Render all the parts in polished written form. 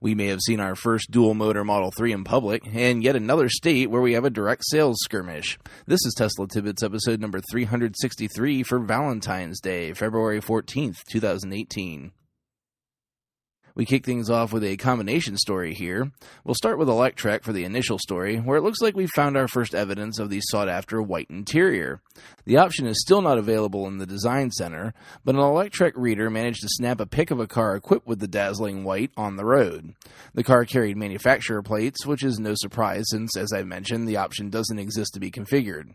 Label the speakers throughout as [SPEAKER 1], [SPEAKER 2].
[SPEAKER 1] We may have seen our first dual-motor Model 3 in public, and yet another state where we have a direct sales skirmish. This is Tesla Tidbits episode number 363 for Valentine's Day, February 14th, 2018. We kick things off with a combination story here. We'll start with Electrek for the initial story, where it looks like we found our first evidence of the sought-after white interior. The option is still not available in the design center, but an Electrek reader managed to snap a pic of a car equipped with the dazzling white on the road. The car carried manufacturer plates, which is no surprise since, as I mentioned, the option doesn't exist to be configured.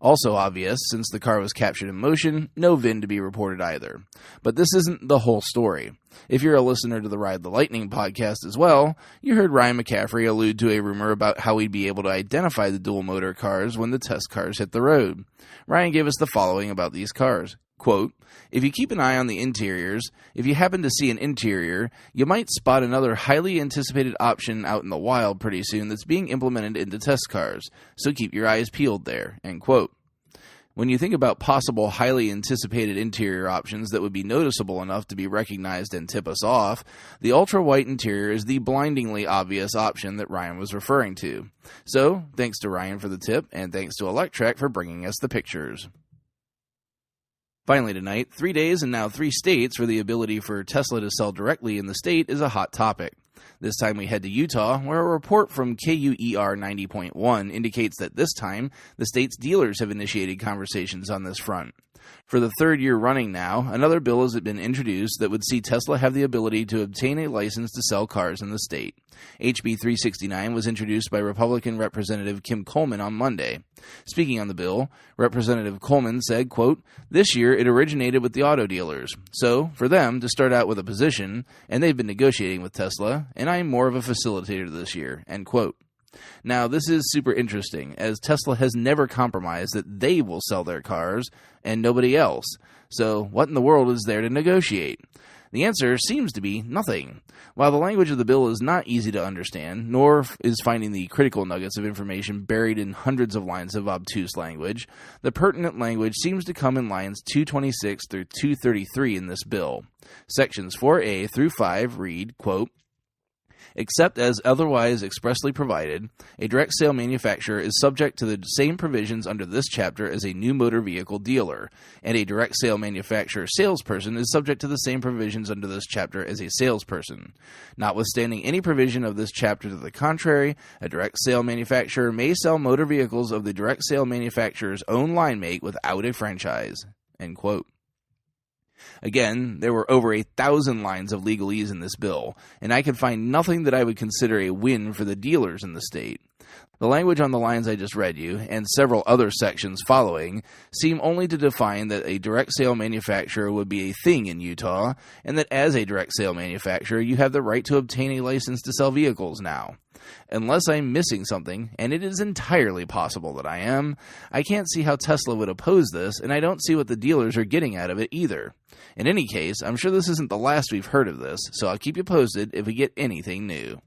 [SPEAKER 1] Also obvious, since the car was captured in motion, no VIN to be reported either. But this isn't the whole story. If you're a listener to the Ride the Lightning podcast as well, you heard Ryan McCaffrey allude to a rumor about how we'd be able to identify the dual-motor cars when the test cars hit the road. Ryan gave us the following about these cars. Quote, "If you keep an eye on the interiors, if you happen to see an interior, you might spot another highly anticipated option out in the wild pretty soon that's being implemented into test cars, so keep your eyes peeled there." End quote. When you think about possible highly anticipated interior options that would be noticeable enough to be recognized and tip us off, the ultra-white interior is the blindingly obvious option that Ryan was referring to. So, thanks to Ryan for the tip, and thanks to Electrek for bringing us the pictures. Finally tonight, 3 days and now 3 states where the ability for Tesla to sell directly in the state is a hot topic. This time we head to Utah, where a report from KUER 90.1 indicates that this time, the state's dealers have initiated conversations on this front. For the 3rd year running now, another bill has been introduced that would see Tesla have the ability to obtain a license to sell cars in the state. HB 369 was introduced by Republican Representative Kim Coleman on Monday. Speaking on the bill, Representative Coleman said, quote, "This year it originated with the auto dealers. So, for them to start out with a position, and they've been negotiating with Tesla, and I'm more of a facilitator this year." End quote. Now, this is super interesting, as Tesla has never compromised that they will sell their cars and nobody else. So, what in the world is there to negotiate? The answer seems to be nothing. While the language of the bill is not easy to understand, nor is finding the critical nuggets of information buried in hundreds of lines of obtuse language, the pertinent language seems to come in lines 226 through 233 in this bill. Sections 4A through 5 read, quote, "Except as otherwise expressly provided, a direct sale manufacturer is subject to the same provisions under this chapter as a new motor vehicle dealer, and a direct sale manufacturer salesperson is subject to the same provisions under this chapter as a salesperson. Notwithstanding any provision of this chapter to the contrary, a direct sale manufacturer may sell motor vehicles of the direct sale manufacturer's own line make without a franchise." End quote. Again, there were over 1,000 lines of legalese in this bill, and I could find nothing that I would consider a win for the dealers in the state. The language on the lines I just read you, and several other sections following, seem only to define that a direct sale manufacturer would be a thing in Utah, and that as a direct sale manufacturer, you have the right to obtain a license to sell vehicles now. Unless I'm missing something, and it is entirely possible that I am, I can't see how Tesla would oppose this, and I don't see what the dealers are getting out of it either. In any case, I'm sure this isn't the last we've heard of this, so I'll keep you posted if we get anything new.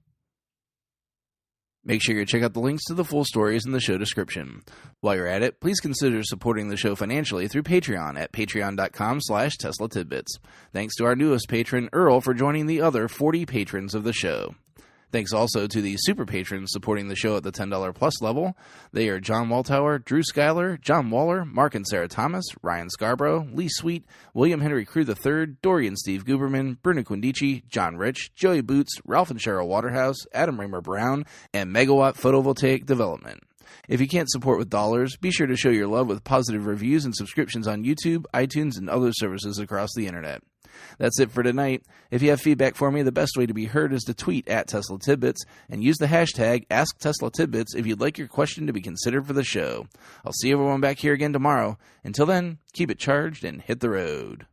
[SPEAKER 1] Make sure you check out the links to the full stories in the show description. While you're at it, please consider supporting the show financially through Patreon at patreon.com/Tesla Tidbits. Thanks to our newest patron, Earl, for joining the other 40 patrons of the show. Thanks also to the super patrons supporting the show at the $10 plus level. They are John Waltauer, Drew Schuyler, John Waller, Mark and Sarah Thomas, Ryan Scarborough, Lee Sweet, William Henry Crew III, Dorian Steve Guberman, Bruno Quindici, John Rich, Joey Boots, Ralph and Cheryl Waterhouse, Adam Raymer Brown, and Megawatt Photovoltaic Development. If you can't support with dollars, be sure to show your love with positive reviews and subscriptions on YouTube, iTunes, and other services across the internet. That's it for tonight. If you have feedback for me, the best way to be heard is to tweet at Tesla Tidbits and use the hashtag AskTeslaTidbits if you'd like your question to be considered for the show. I'll see everyone back here again tomorrow. Until then, keep it charged and hit the road.